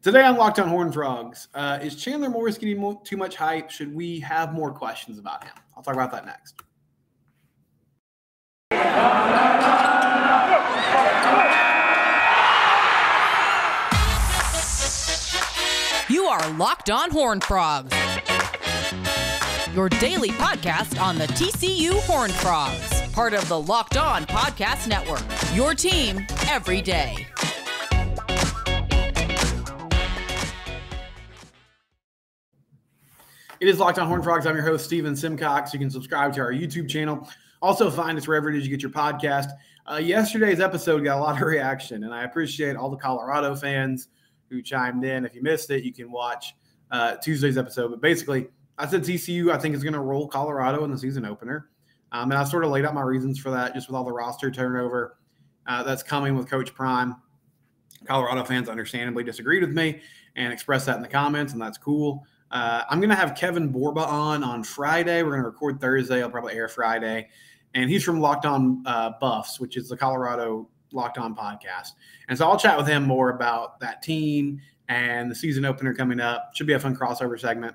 Today on Locked on Horned Frogs, is Chandler Morris getting too much hype? Should we have more questions about him? I'll talk about that next. You are Locked on Horned Frogs, your daily podcast on the TCU Horned Frogs, part of the Locked on Podcast Network, your team every day. It is Locked on Horned Frogs. I'm your host, Steven Simcox. You can subscribe to our YouTube channel. Also find us wherever it is you get your podcast. Yesterday's episode got a lot of reaction, and I appreciate all the Colorado fans who chimed in. If you missed it, you can watch Tuesday's episode. But basically, I said TCU, I think, is going to roll Colorado in the season opener. And I sort of laid out my reasons for that just with all the roster turnover that's coming with Coach Prime. Colorado fans understandably disagreed with me and expressed that in the comments, and that's cool. I'm going to have Kevin Borba on Friday. We're going to record Thursday. I'll probably air Friday. And he's from Locked on Buffs, which is the Colorado Locked on podcast. And so I'll chat with him more about that team and the season opener coming up. Should be a fun crossover segment.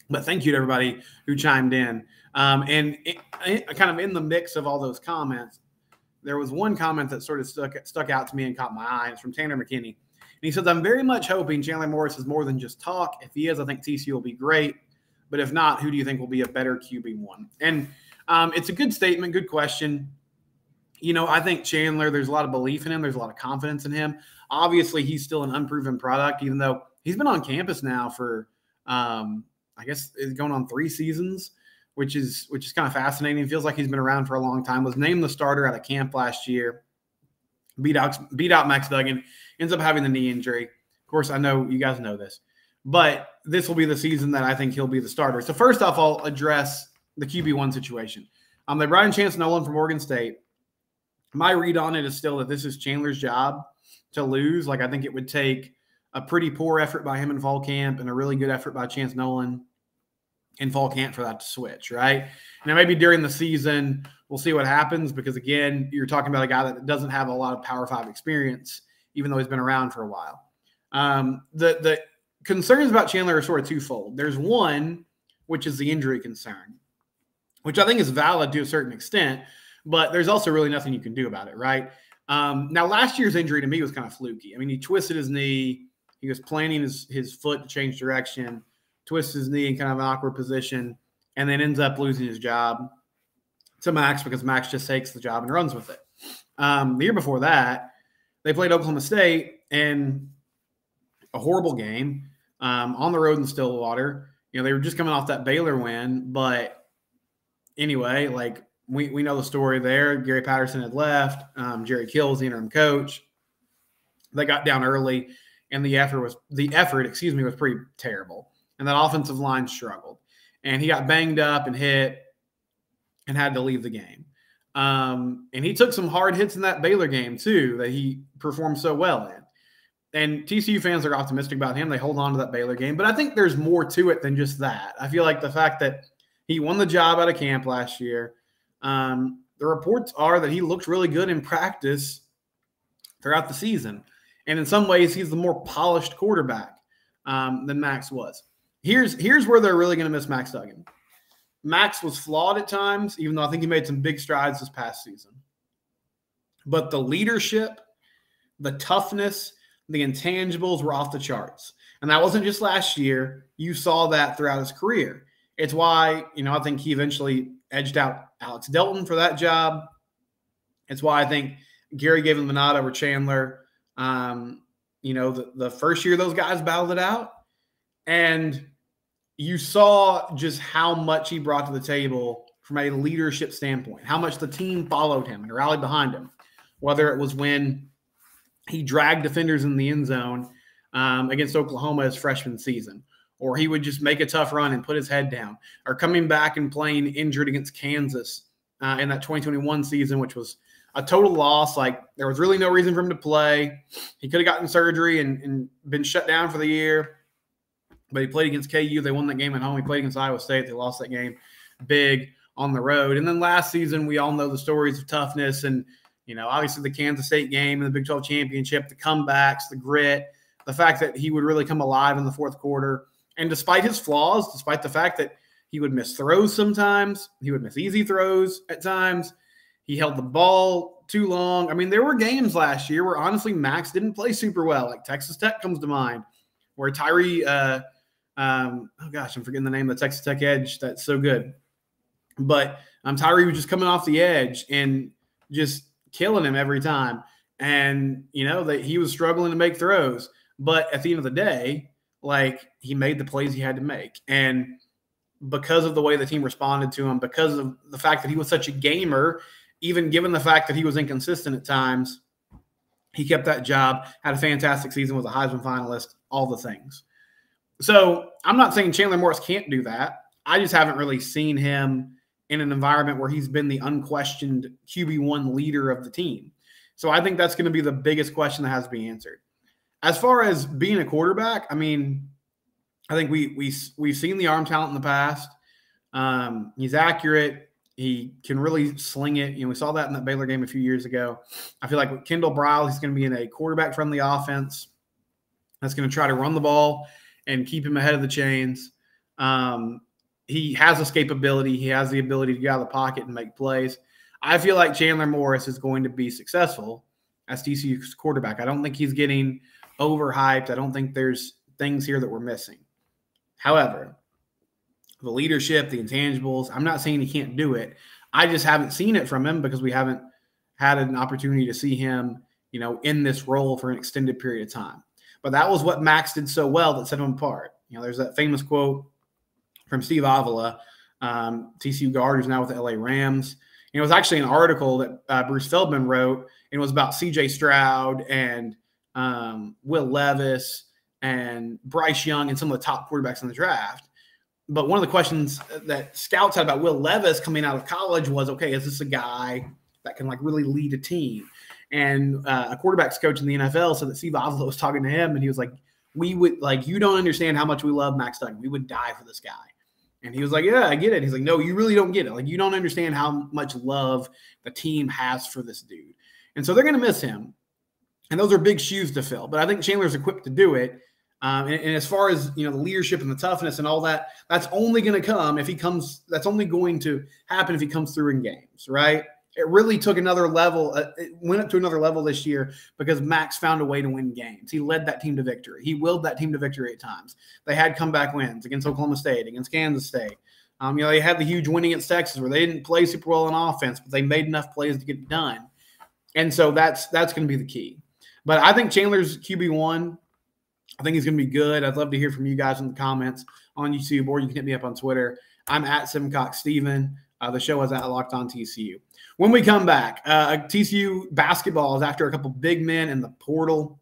But thank you to everybody who chimed in. Kind of in the mix of all those comments, there was one comment that sort of stuck out to me and caught my eye. It's from Tanner McKinney. And he says, I'm very much hoping Chandler Morris is more than just talk. If he is, I think TCU will be great. But if not, who do you think will be a better QB1? And it's a good statement, good question. You know, I think Chandler, there's a lot of belief in him. There's a lot of confidence in him. Obviously, he's still an unproven product, even though he's been on campus now for, I guess, it's going on 3 seasons, which is kind of fascinating. It feels like he's been around for a long time. Was named the starter at a camp last year. Beat out Max Duggan. Ends up having the knee injury. Of course, I know you guys know this. But this will be the season that I think he'll be the starter. So first off, I'll address the QB1 situation. They brought in Chance Nolan from Oregon State. My read on it is still that this is Chandler's job to lose. Like, I think it would take a pretty poor effort by him in fall camp and a really good effort by Chance Nolan in fall camp for that to switch, right? Now, maybe during the season, we'll see what happens because, again, you're talking about a guy that doesn't have a lot of Power 5 experience, even though he's been around for a while. The concerns about Chandler are sort of twofold. There's one, which is the injury concern, which I think is valid to a certain extent, but there's also really nothing you can do about it, right? Now, last year's injury to me was kind of fluky. I mean, he twisted his knee. He was planning his foot to change direction, twists his knee in kind of an awkward position, and then ends up losing his job to Max because Max just takes the job and runs with it. The year before that, they played Oklahoma State in a horrible game on the road in Stillwater. You know, they were just coming off that Baylor win, but anyway, like we know the story there. Gary Patterson had left. Jerry Kill was the interim coach. They got down early, and the effort was pretty terrible. And that offensive line struggled. And he got banged up and hit and had to leave the game. And he took some hard hits in that Baylor game, too, that he performed so well in. And TCU fans are optimistic about him. They hold on to that Baylor game. But I think there's more to it than just that. I feel like the fact that he won the job out of camp last year, the reports are that he looked really good in practice throughout the season. And in some ways, he's the more polished quarterback than Max was. Here's where they're really going to miss Max Duggan. Max was flawed at times, even though I think he made some big strides this past season. But the leadership, the toughness, the intangibles were off the charts. And that wasn't just last year. You saw that throughout his career. It's why, I think he eventually edged out Alex Delton for that job. It's why I think Gary gave him the nod over Chandler. The first year those guys battled it out. And you saw just how much he brought to the table from a leadership standpoint, how much the team followed him and rallied behind him, whether it was when he dragged defenders in the end zone against Oklahoma his freshman season, or he would just make a tough run and put his head down, or coming back and playing injured against Kansas in that 2021 season, which was a total loss. Like, there was really no reason for him to play. He could have gotten surgery and been shut down for the year. But he played against KU. They won that game at home. He played against Iowa State. They lost that game big on the road. And then last season, we all know the stories of toughness and, obviously the Kansas State game and the Big 12 championship, the comebacks, the grit, the fact that he would really come alive in the fourth quarter. And despite his flaws, despite the fact that he would miss throws sometimes, he would miss easy throws at times, he held the ball too long. I mean, there were games last year where honestly Max didn't play super well. Like Texas Tech comes to mind, where Tyree, I'm forgetting the name of the Texas Tech edge that's so good. But Tyree was just coming off the edge and just killing him every time. And, that he was struggling to make throws. But at the end of the day, like, he made the plays he had to make. And because of the way the team responded to him, because of the fact that he was such a gamer, even given the fact that he was inconsistent at times, he kept that job, had a fantastic season, was a Heisman finalist, all the things. So I'm not saying Chandler Morris can't do that. I just haven't really seen him in an environment where he's been the unquestioned QB1 leader of the team. So I think that's going to be the biggest question that has to be answered. As far as being a quarterback, I mean, I think we've seen the arm talent in the past. He's accurate. He can really sling it. We saw that in that Baylor game a few years ago. I feel like with Kendall Briles, he's going to be in a quarterback-friendly offense that's going to try to run the ball and keep him ahead of the chains. He has escapability. He has the ability to get out of the pocket and make plays. I feel like Chandler Morris is going to be successful as TCU's quarterback. I don't think he's getting overhyped. I don't think there's things here that we're missing. However, the leadership, the intangibles, I'm not saying he can't do it. I just haven't seen it from him because we haven't had an opportunity to see him, in this role for an extended period of time. But that was what Max did so well that set him apart. There's that famous quote from Steve Avila, TCU guard who's now with the LA Rams. It was actually an article that Bruce Feldman wrote. It was about C.J. Stroud and Will Levis and Bryce Young and some of the top quarterbacks in the draft. But one of the questions that scouts had about Will Levis coming out of college was, okay, is this a guy that can really lead a team? And a quarterbacks coach in the NFL said that Steve Avila was talking to him, and he was like, you don't understand how much we love Max Duggan. We would die for this guy. And he was like, yeah, I get it. He's like, no, you really don't get it. You don't understand how much love the team has for this dude. And so they're going to miss him. And those are big shoes to fill. But I think Chandler's equipped to do it. And as far as, the leadership and the toughness and all that, that's only going to come if he comes. That's only going to happen if he comes through in games, right? It really took another level. It went up to another level this year because Max found a way to win games. He led that team to victory. He willed that team to victory at times. They had comeback wins against Oklahoma State, against Kansas State. They had the huge win against Texas where they didn't play super well on offense, but they made enough plays to get it done. And so that's going to be the key. But I think Chandler's QB1. I think he's going to be good. I'd love to hear from you guys in the comments on YouTube, or you can hit me up on Twitter. I'm at SimcockSteven. The show is at Locked On TCU. When we come back, TCU basketball is after a couple big men in the portal,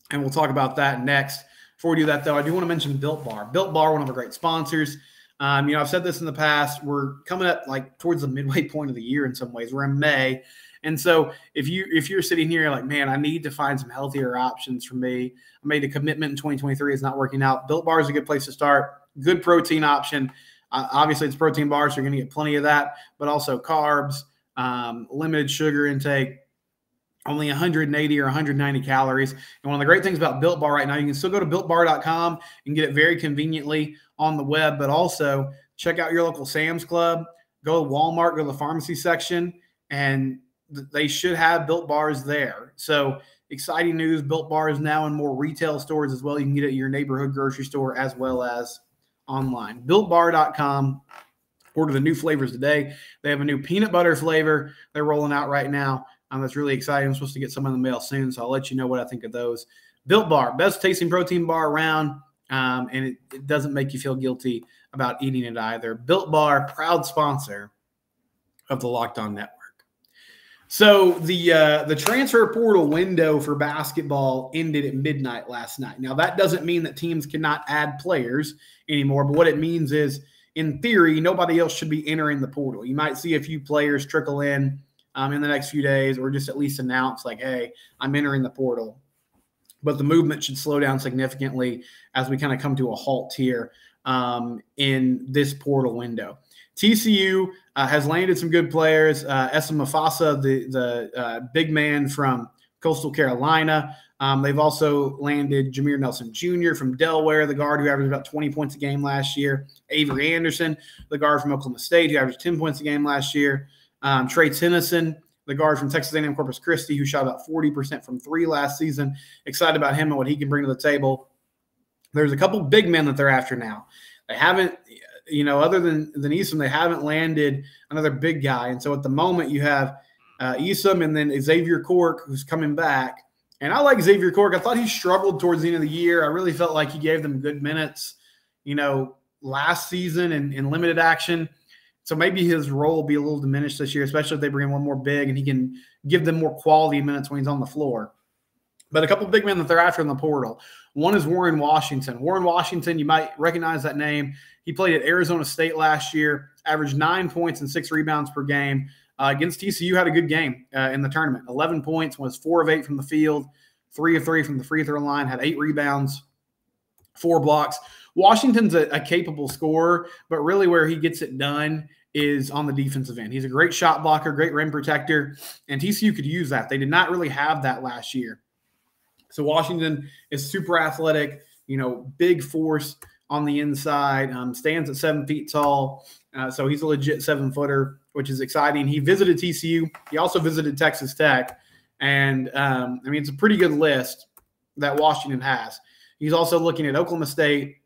and we'll talk about that next. Before we do that, though, I do want to mention Built Bar. Built Bar, one of our great sponsors. I've said this in the past. We're coming up towards the midway point of the year in some ways. We're in May. And so if you're sitting here, you're like, man, I need to find some healthier options for me. I made a commitment in 2023. It's not working out. Built Bar is a good place to start. Good protein option. Obviously, it's protein bar, so you're going to get plenty of that, but also carbs, limited sugar intake, only 180 or 190 calories. And one of the great things about Built Bar right now, you can still go to BuiltBar.com and get it very conveniently on the web, but also check out your local Sam's Club, go to Walmart, go to the pharmacy section, and they should have Built Bars there. So exciting news. Built Bar is now in more retail stores as well. You can get it at your neighborhood grocery store as well as online. BuiltBar.com. Order the new flavors today. They have a new peanut butter flavor they're rolling out right now. That's really exciting. I'm supposed to get some in the mail soon, so I'll let you know what I think of those. Built Bar, best tasting protein bar around, and it doesn't make you feel guilty about eating it either. Built Bar, proud sponsor of the Locked On Network. So the transfer portal window for basketball ended at midnight last night. Now, that doesn't mean that teams cannot add players anymore, but what it means is, in theory, nobody else should be entering the portal. You might see a few players trickle in the next few days, or just at least announce hey, I'm entering the portal. But the movement should slow down significantly as we kind of come to a halt here in this portal window. TCU has landed some good players. Essa Mufasa, the big man from Coastal Carolina, They've also landed Jameer Nelson Jr. from Delaware, the guard who averaged about 20 points a game last year. Avery Anderson, the guard from Oklahoma State, who averaged 10 points a game last year. Trey Tennyson, the guard from Texas A&M Corpus Christi, who shot about 40% from three last season. Excited about him and what he can bring to the table. There's a couple big men that they're after now. They haven't, other than Eason, they haven't landed another big guy. And so at the moment you have Eason and then Xavier Cork, who's coming back. And I like Xavier Cork. I thought he struggled towards the end of the year. I really felt like he gave them good minutes, last season in limited action. So maybe his role will be a little diminished this year, especially if they bring in one more big and he can give them more quality minutes when he's on the floor. But a couple of big men that they're after in the portal. One is Warren Washington. Warren Washington, you might recognize that name. He played at Arizona State last year, averaged 9 points and 6 rebounds per game. Against TCU, had a good game in the tournament. 11 points, was 4 of 8 from the field, 3 of 3 from the free throw line, had 8 rebounds, 4 blocks. Washington's a capable scorer, but really where he gets it done is on the defensive end. He's a great shot blocker, great rim protector, and TCU could use that. They did not really have that last year. So Washington is super athletic, big force on the inside, stands at 7 feet tall. So he's a legit 7-footer, which is exciting. He visited TCU. He also visited Texas Tech. And, it's a pretty good list that Washington has. He's also looking at Oklahoma State,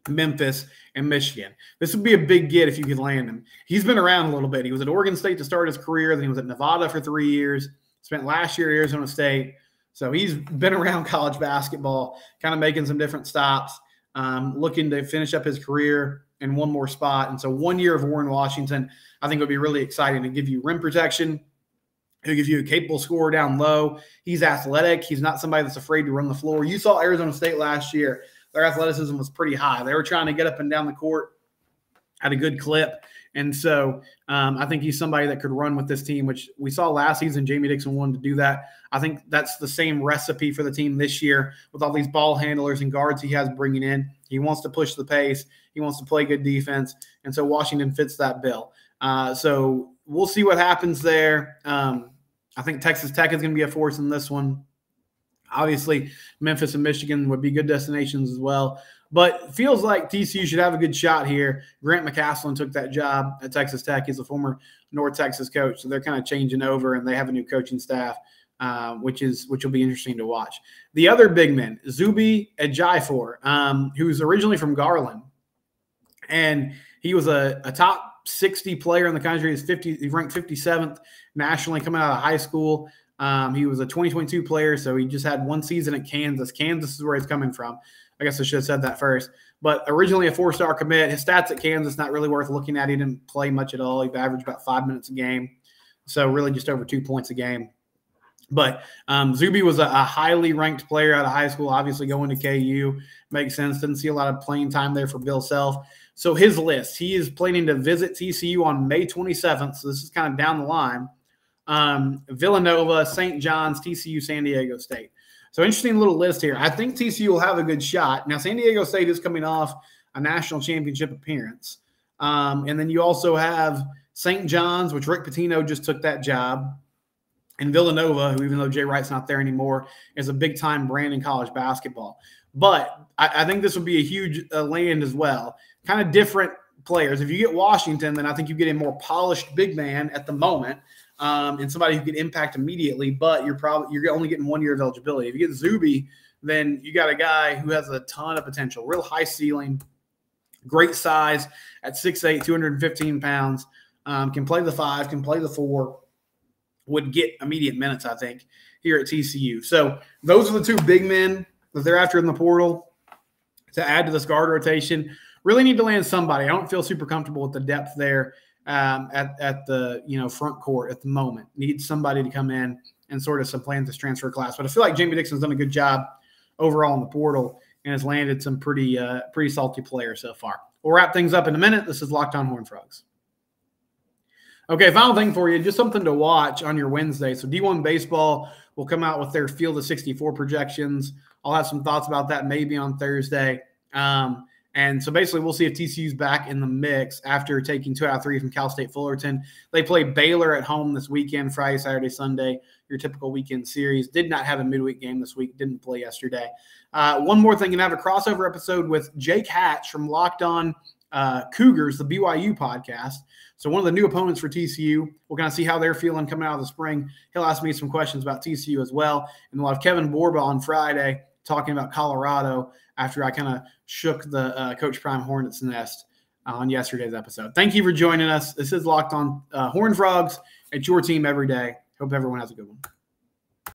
Memphis, and Michigan. This would be a big get if you could land him. He's been around a little bit. He was at Oregon State to start his career. Then he was at Nevada for 3 years. Spent last year at Arizona State. So he's been around college basketball, kind of making some different stops, looking to finish up his career in one more spot. And so 1 year of Warren Washington, I think would be really exciting to give you rim protection. He'll give you a capable scorer down low. He's athletic. He's not somebody that's afraid to run the floor. You saw Arizona State last year. Their athleticism was pretty high. They were trying to get up and down the court at a good clip. And so I think he's somebody that could run with this team, which we saw last season. Jamie Dixon wanted to do that. I think that's the same recipe for the team this year with all these ball handlers and guards he has bringing in. He wants to push the pace. He wants to play good defense. And so Washington fits that bill. So we'll see what happens there. I think Texas Tech is going to be a force in this one. Obviously, Memphis and Michigan would be good destinations as well. But feels like TCU should have a good shot here. Grant McCaslin took that job at Texas Tech. He's a former North Texas coach, so they're kind of changing over, and they have a new coaching staff, which will be interesting to watch. The other big men, Zuby Ejiofor, who's originally from Garland, and he was a top 60 player in the country. He ranked 57th nationally coming out of high school. He was a 2022 player, so he just had one season at Kansas. Kansas is where he's coming from. I guess I should have said that first. But originally a 4-star commit. His stats at Kansas, not really worth looking at. He didn't play much at all. He averaged about 5 minutes a game, so really just over 2 points a game. But Zuby was a highly ranked player out of high school, obviously going to KU. Makes sense. Didn't see a lot of playing time there for Bill Self. So his list, he is planning to visit TCU on May 27th, so this is kind of down the line. Villanova, St. John's, TCU, San Diego State. So interesting little list here. I think TCU will have a good shot. Now, San Diego State is coming off a national championship appearance. And then you also have St. John's, which Rick Pitino just took that job, and Villanova, who even though Jay Wright's not there anymore, is a big-time brand in college basketball. But I think this would be a huge land as well. Kind of different players. If you get Washington, then I think you get a more polished big man at the moment. And somebody who can impact immediately, but you're only getting 1 year of eligibility. If you get Zuby, then you got a guy who has a ton of potential, real high ceiling, great size at 6'8", 215 pounds, can play the 5, can play the 4, would get immediate minutes, I think, here at TCU. So those are the two big men that they're after in the portal to add to this guard rotation. Really need to land somebody. I don't feel super comfortable with the depth there. At the front court at the moment. Need somebody to come in and sort of supplant this transfer class. But I feel like Jamie Dixon's done a good job overall in the portal and has landed some pretty salty players so far. We'll wrap things up in a minute. This is Locked On Horned Frogs. Okay, final thing for you, just something to watch on your Wednesday. So D1 Baseball will come out with their Field of 64 projections. I'll have some thoughts about that maybe on Thursday. And so basically we'll see if TCU's back in the mix after taking 2 out of 3 from Cal State Fullerton. They play Baylor at home this weekend, Friday, Saturday, Sunday, your typical weekend series. Did not have a midweek game this week, didn't play yesterday. One more thing, and have a crossover episode with Jake Hatch from Locked On Cougars, the BYU podcast. So one of the new opponents for TCU. We'll kind of see how they're feeling coming out of the spring. He'll ask me some questions about TCU as well. And we'll have Kevin Borba on Friday talking about Colorado after I kind of shook the Coach Prime Hornets nest on yesterday's episode. Thank you for joining us. This is Locked On Horned Frogs. It's your team every day. Hope everyone has a good one.